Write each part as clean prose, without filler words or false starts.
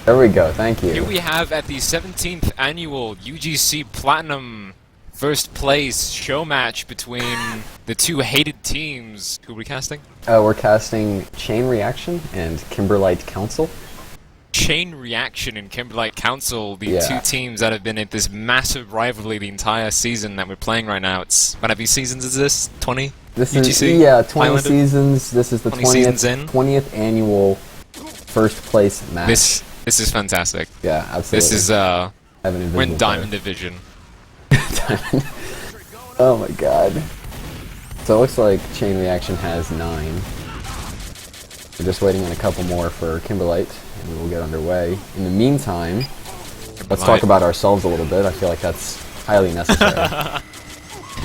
There we go, thank you. Here we have at the 17th annual UGC Platinum first place show match between the two hated teams. Who are we casting? We're casting Chain Reaction and Kimberlite Council. Chain Reaction and Kimberlite Council, the two teams that have been in this massive rivalry the entire season that we're playing right now. It's how many seasons is this? 20? This UGC? is 20 seasons. This is the 20th annual first place match. This is fantastic. Yeah, absolutely. This is we're in Diamond Division. Diamond. Oh my god. So it looks like Chain Reaction has 9. We're just waiting on a couple more for Kimberlite, and we will get underway. In the meantime, let's talk about ourselves a little bit. I feel like that's highly necessary.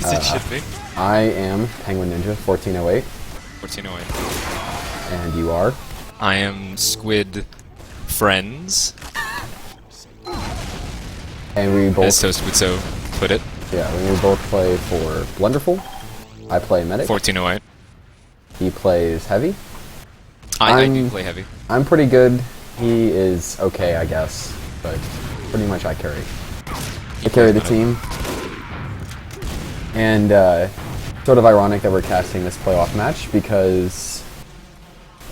As it should be. I am Penguin Ninja 1408. 1408. And you are? I am Squidfriends. And we both... As Toast would so put it. Yeah, we both play for Blunderful. I play Medic. 1408. He plays Heavy. I do play Heavy. I'm pretty good. He is okay, I guess. But pretty much I carry. I carry the team. And sort of ironic that we're casting this playoff match because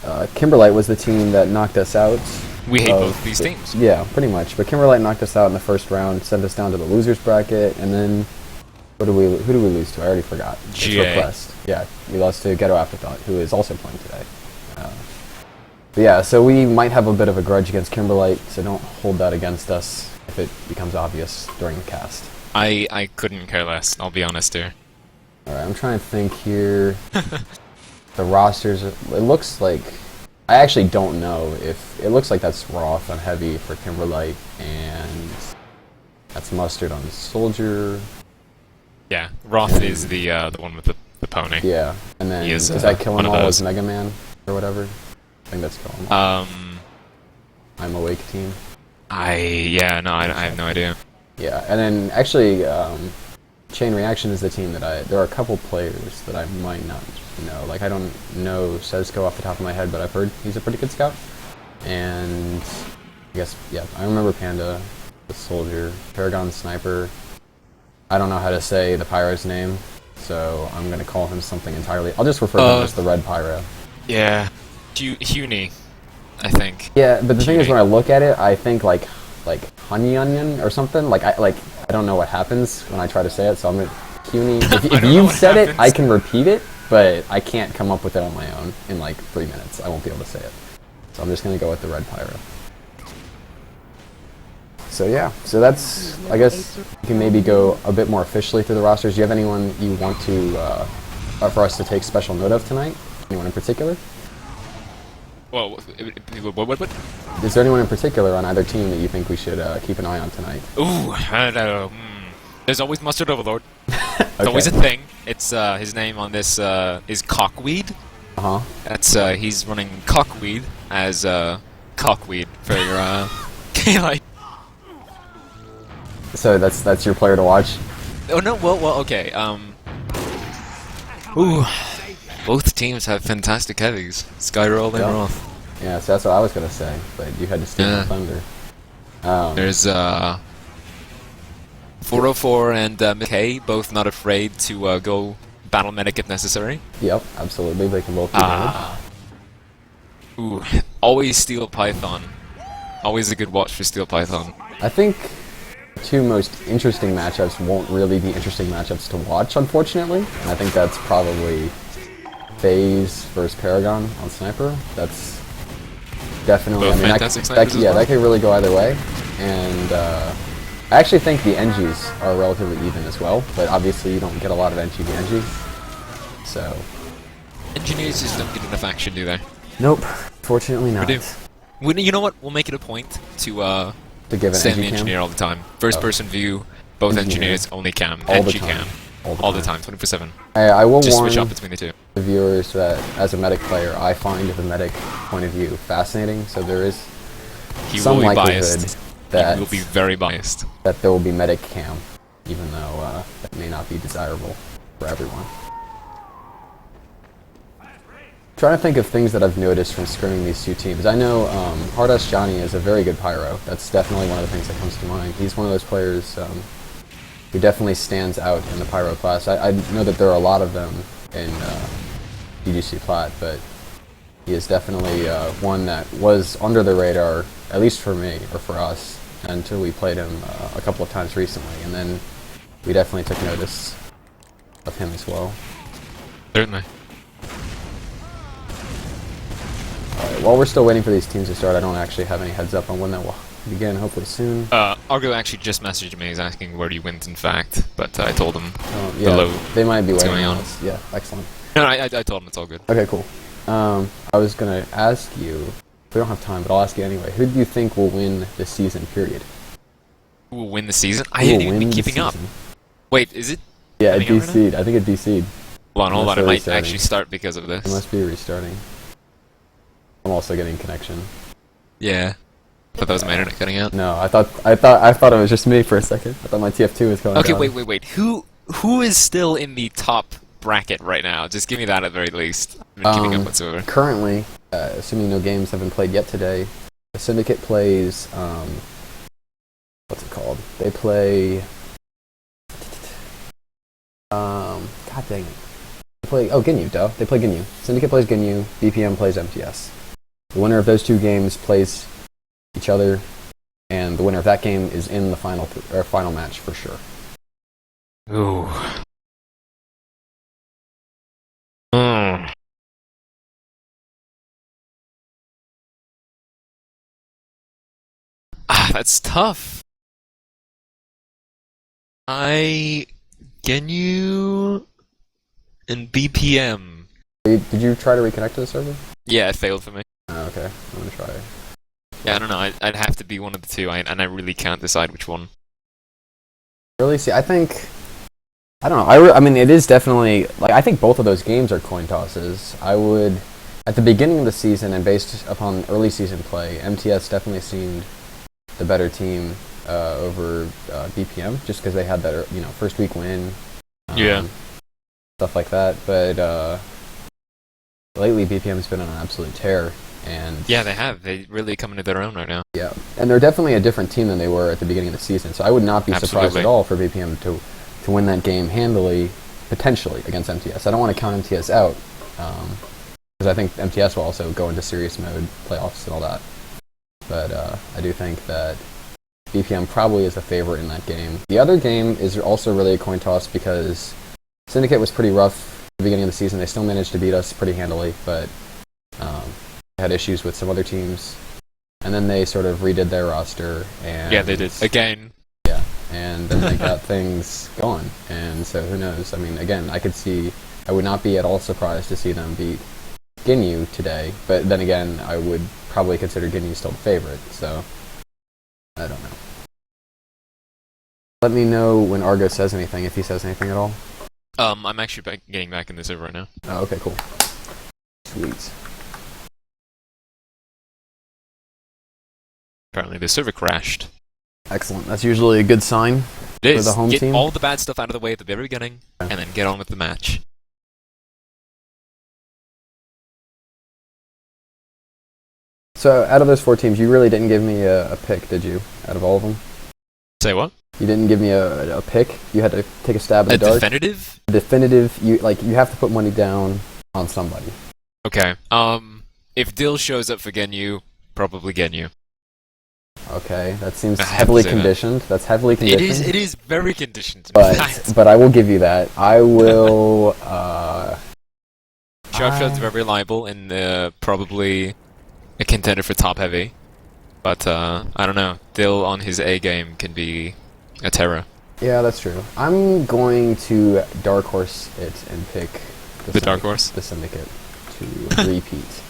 Kimberlite was the team that knocked us out. We hate both these teams. Yeah, pretty much. But Kimberlite knocked us out in the first round, sent us down to the losers bracket, and then who do we lose to? I already forgot. GA. Yeah, we lost to Ghetto Afterthought, who is also playing today. But yeah, so we might have a bit of a grudge against Kimberlite, so don't hold that against us if it becomes obvious during the cast. I couldn't care less, I'll be honest here. Alright, I'm trying to think here. The rosters, it looks like... I actually don't know if... It looks like that's Roth on Heavy for Kimberlite, and that's Mustard on Soldier. Yeah, Roth is the one with the pony. Yeah, and then is that Killing All as Mega Man or whatever? I think that's Killing All. I'm Awake team. I have no idea. Yeah, and then actually, Chain Reaction is the team that there are a couple players that I might not know. Like, I don't know Sezco off the top of my head, but I've heard he's a pretty good scout. And I guess, yeah, I remember Panda, the Soldier, Paragon Sniper. I don't know how to say the Pyro's name, so I'm going to call him something entirely. I'll just refer to him as the Red Pyro. Yeah, Huni, I think. Yeah, but the thing is, when I look at it, I think like honey onion or something. Like I don't know what happens when I try to say it, so I'm gonna Huni. If you said it, I can repeat it, but I can't come up with it on my own in like 3 minutes. I won't be able to say it, so I'm just gonna go with the Red Pyro. So yeah, so that's, I guess you can maybe go a bit more officially through the rosters. Do you have anyone you want to for us to take special note of tonight? Anyone in particular? Well, what? Is there anyone in particular on either team that you think we should keep an eye on tonight? Ooh, I don't know. There's always Mustard Overlord. Okay. It's always a thing. It's his name on this is Cockweed. That's he's running Cockweed as Cockweed for your like. So that's your player to watch? Oh no, well, okay. Ooh, both teams have fantastic heavies. Skyroll and Roth. Yeah, so that's what I was gonna say, but you had to steal my thunder. There's 404 and McKay, both not afraid to go battle medic if necessary. Yep, absolutely. They can both be damaged. Ooh, always Steel Python. Always a good watch for Steel Python. I think the two most interesting matchups won't really be interesting matchups to watch, unfortunately. And I think that's probably FaZe versus Paragon on Sniper. That's definitely, both fantastic snipers as well. That could really go either way. And I actually think the NGs are relatively even as well, but obviously you don't get a lot of NG to NG. So engineers just don't get enough action, do they? Nope, fortunately not. We do. You know what? We'll make it a point to give an stay on the NG cam? engineer all the time. First person view, both engineers, only cam, all NG the time. cam. All the time, 24/7. I will just warn switch up between the two. The viewers that as a medic player, I find the medic point of view fascinating. So there is some likelihood that he will be very biased. That there will be medic cam, even though that may not be desirable for everyone. Trying to think of things that I've noticed from scrimming these two teams. I know Hard Ass Johnny is a very good pyro. That's definitely one of the things that comes to mind. He's one of those players who definitely stands out in the pyro class. I know that there are a lot of them in UGC Plat, but he is definitely one that was under the radar, at least for me, or for us, until we played him a couple of times recently, and then we definitely took notice of him as well. Certainly. Alright, while we're still waiting for these teams to start, I don't actually have any heads up on when that will begin, hopefully soon. Argo actually just messaged me, he's asking where he wins in fact, but I told him Yeah, below they might be waiting going on. us. Yeah, excellent. No, I told him it's all good. Okay, cool. I was gonna ask you, we don't have time, but I'll ask you anyway, who do you think will win this season, period? Who will win the season? I haven't even been keeping up. Wait, is it? Yeah, it DC'd. I think it DC'd. Hold on, it might actually start because of this. It must be restarting. I'm also getting connection. Yeah. I thought that was my internet cutting out. No, I thought it was just me for a second. I thought my TF2 was going Okay, down. wait. Who is still in the top bracket right now? Just give me that at the very least. I've been keeping up whatsoever. Currently, assuming no games have been played yet today, the Syndicate plays, what's it called? They play, god dang it. They play, Ginyu, duh. They play Ginyu. Syndicate plays Ginyu, BPM plays MTS. The winner of those two games plays each other, and the winner of that game is in the final match for sure. Ooh. That's tough. Ginyu and BPM. Did you try to reconnect to the server? Yeah, it failed for me. Oh, okay. I'm gonna try. Yeah, I don't know. I'd have to be one of the two, and I really can't decide which one. Really? See, I think... I don't know. I mean, it is definitely... Like, I think both of those games are coin tosses. I would... At the beginning of the season, and based upon early season play, MTS definitely seemed the better team over BPM, just because they had that, first week win. Yeah. Stuff like that. But lately, BPM's been on an absolute tear. And yeah, they have. They really come into their own right now. Yeah, and they're definitely a different team than they were at the beginning of the season. So I would not be surprised at all for BPM to win that game handily, potentially, against MTS. I don't want to count MTS out, because I think MTS will also go into serious mode, playoffs and all that. But I do think that BPM probably is the favorite in that game. The other game is also really a coin toss because Syndicate was pretty rough at the beginning of the season. They still managed to beat us pretty handily, but had issues with some other teams, and then they sort of redid their roster, and yeah, they did again. Yeah, and then they got things going, and so who knows? I mean, again, I would not be at all surprised to see them beat Ginyu today, but then again, I would probably consider Ginyu still the favorite, so I don't know. Let me know when Argo says anything, if he says anything at all. I'm actually getting back in the server right now. Oh, okay, cool. Sweet. Apparently the server crashed. Excellent. That's usually a good sign for the home team. Get all the bad stuff out of the way at the very beginning, and then get on with the match. So, out of those 4 teams, you really didn't give me a pick, did you? Out of all of them? Say what? You didn't give me a pick? You had to take a stab in the dark? Definitive? Definitive. You have to put money down on somebody. Okay. If Dill shows up for Ginyu, probably Ginyu. Okay, that seems heavily conditioned. That's heavily conditioned. It is very conditioned. But I will give you that. I will. Sharpshot's very reliable and probably a contender for top heavy. But I don't know. Dill on his A game can be a terror. Yeah, that's true. I'm going to dark horse it and pick the dark horse, the Syndicate, to repeat,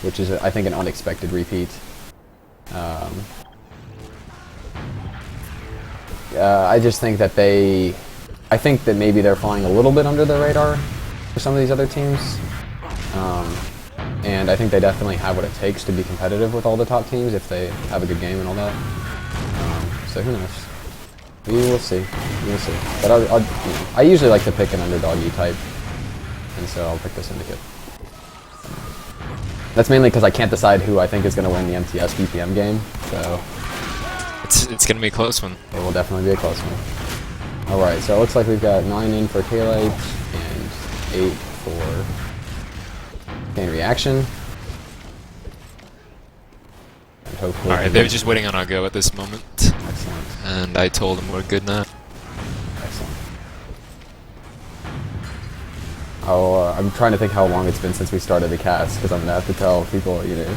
which is I think an unexpected repeat. I just think that I think that maybe they're flying a little bit under the radar for some of these other teams. And I think they definitely have what it takes to be competitive with all the top teams if they have a good game and all that. So who knows? We will see. We will see. But I usually like to pick an underdog-y type, and so I'll pick the Syndicate. That's mainly because I can't decide who I think is going to win the MTS BPM game, so... It's going to be a close one. It will definitely be a close one. Alright, so it looks like we've got 9 in for K-Light and 8 for Chain Reaction. And hopefully... Alright, they're just waiting on our go at this moment. Excellent. And I told them we're good now. Excellent. I'm trying to think how long it's been since we started the cast, because I'm going to have to tell people, you know,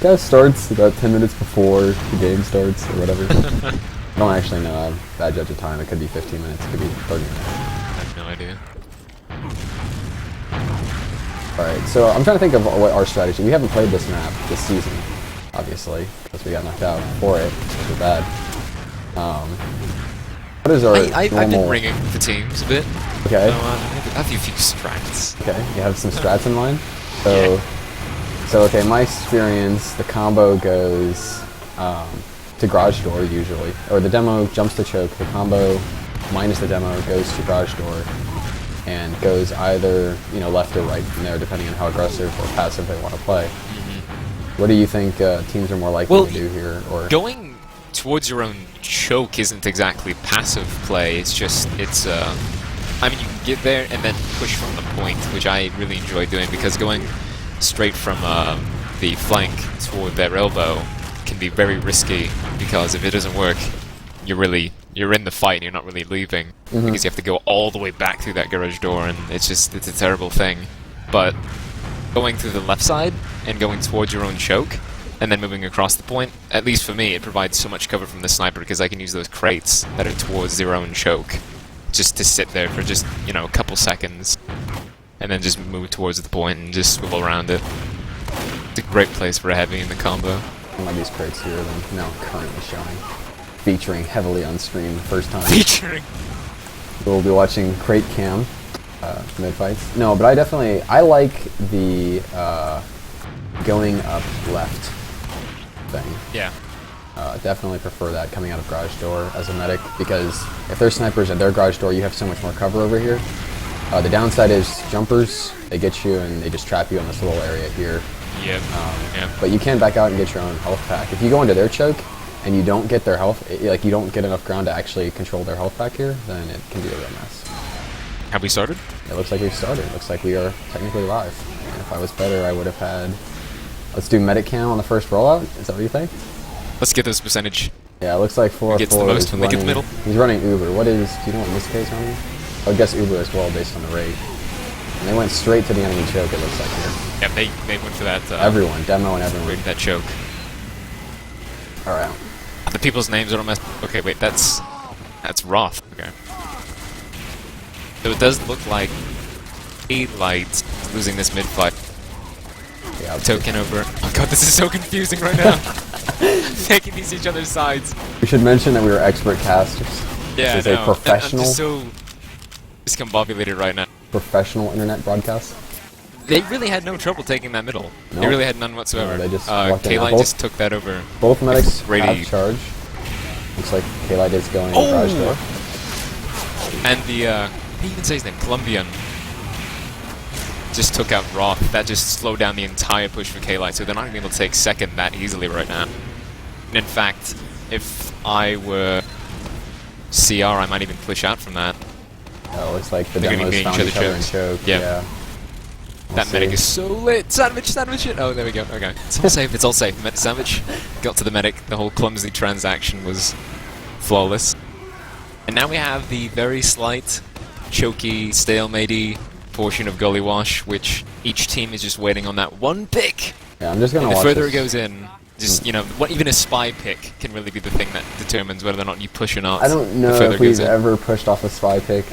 cast starts about 10 minutes before the game starts, or whatever. I don't actually know. I'm a bad judge of time. It could be 15 minutes, it could be 30 minutes. I have no idea. Alright, so I'm trying to think of what our strategy. We haven't played this map this season, obviously, because we got knocked out for it, which is bad. What is our I've been ringing the teams a bit. Okay. So, I have a few strats. Okay, you have some strats in mind? So, So okay, my experience, the combo goes to garage door usually, or the demo jumps to choke, the combo minus the demo goes to garage door, and goes either, you know, left or right from there, depending on how aggressive or passive they want to play. Mm-hmm. What do you think teams are more likely to do here? Or going towards your own choke isn't exactly passive play. It's just I mean, you can get there and then push from the point, which I really enjoy doing, because going straight from the flank toward their elbow can be very risky, because if it doesn't work, you're in the fight and you're not really leaving, because you have to go all the way back through that garage door, and it's a terrible thing. But going through the left side and going towards your own choke and then moving across the point, at least for me, it provides so much cover from the sniper, because I can use those crates that are towards their own choke just to sit there for just, you know, a couple seconds and then just move towards the point and just swivel around it. It's a great place for a heavy in the combo. One of these crates here than now currently showing. Featuring heavily on stream, first time. Featuring! We'll be watching crate cam mid-fights. No, but I like the going up left thing. Yeah. Definitely prefer that coming out of garage door as a medic, because if there's snipers at their garage door, you have so much more cover over here. The downside is jumpers, they get you and they just trap you in this little area here. Yep. But you can back out and get your own health pack. If you go into their choke and you don't get their health, like you don't get enough ground to actually control their health pack here, then it can be a real mess. Have we started? It looks like we've started. It looks like we are technically live. And if I was better, I would have had... Let's do medic cam on the first rollout. Is that what you think? Let's get this percentage. Yeah, it looks like 4-4 gets the most when they get the middle. He's running Uber. What is... Do you know what in this case running? I would guess Uber as well, based on the rate. And they went straight to the enemy choke, it looks like here. Yeah, they went for that... everyone. Demo and everyone. That choke. Alright. The people's names are messed... Okay, wait, that's Roth. Okay. So it does look like Light losing this mid-fight. Yeah, Token over... Oh god, this is so confusing right now. Taking these each other's sides. We should mention that we were expert casters. Yeah, this is a professional... I'm just so discombobulated right now. Professional internet broadcast. They really had no trouble taking that middle. Nope. They really had none whatsoever. No, they just K-Light just took that over. Both medics Brady. have charge. Looks like K-Light is going garage door. And the, how do you even say his name? Colombian. Just took out Roth. That just slowed down the entire push for K-Light, so they're not going to be able to take second that easily right now. And in fact, if I were CR, I might even push out from that. Oh, looks like the They're demos found each other and choke. Yeah. That medic is so lit. Sandwich it. Oh, there we go. Okay. It's all safe. It's all safe. Sandwich got to the medic. The whole clumsy transaction was flawless. And now we have the very slight, choky, stalematey portion of Gully Wash, which each team is just waiting on that one pick. Yeah, I'm just gonna watch the further this. it goes in, just, you know, even a spy pick can really be the thing that determines whether or not you push or not. I don't know if we've ever pushed off a spy pick.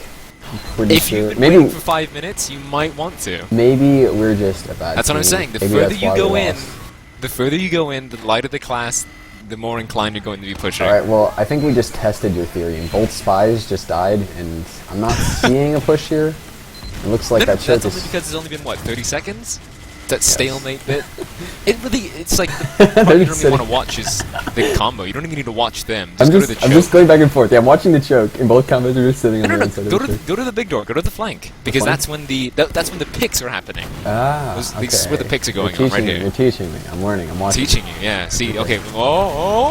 If you've been waiting for 5 minutes, you might want to. Maybe we're just a bad That's team. what I'm saying. The further you go in, the lighter the class, the more inclined you're going to be pushing. Alright, well, I think we just tested your theory, and both spies just died, and I'm not seeing a push here. It looks like that choke That's only because it's only been, what, 30 seconds? that stalemate bit. It's like the part you don't even want to watch is the combo. You don't even need to watch them. Just go to the choke. I'm just going back and forth. Yeah, I'm watching the choke. In both combos, we're just sitting on the right side of the choke. Go to the big door. Go to the flank because that's when the picks are happening. Ah, This is where the picks are going on right here. You're teaching me. I'm learning. I'm watching. Teaching you, yeah. See, okay. Oh,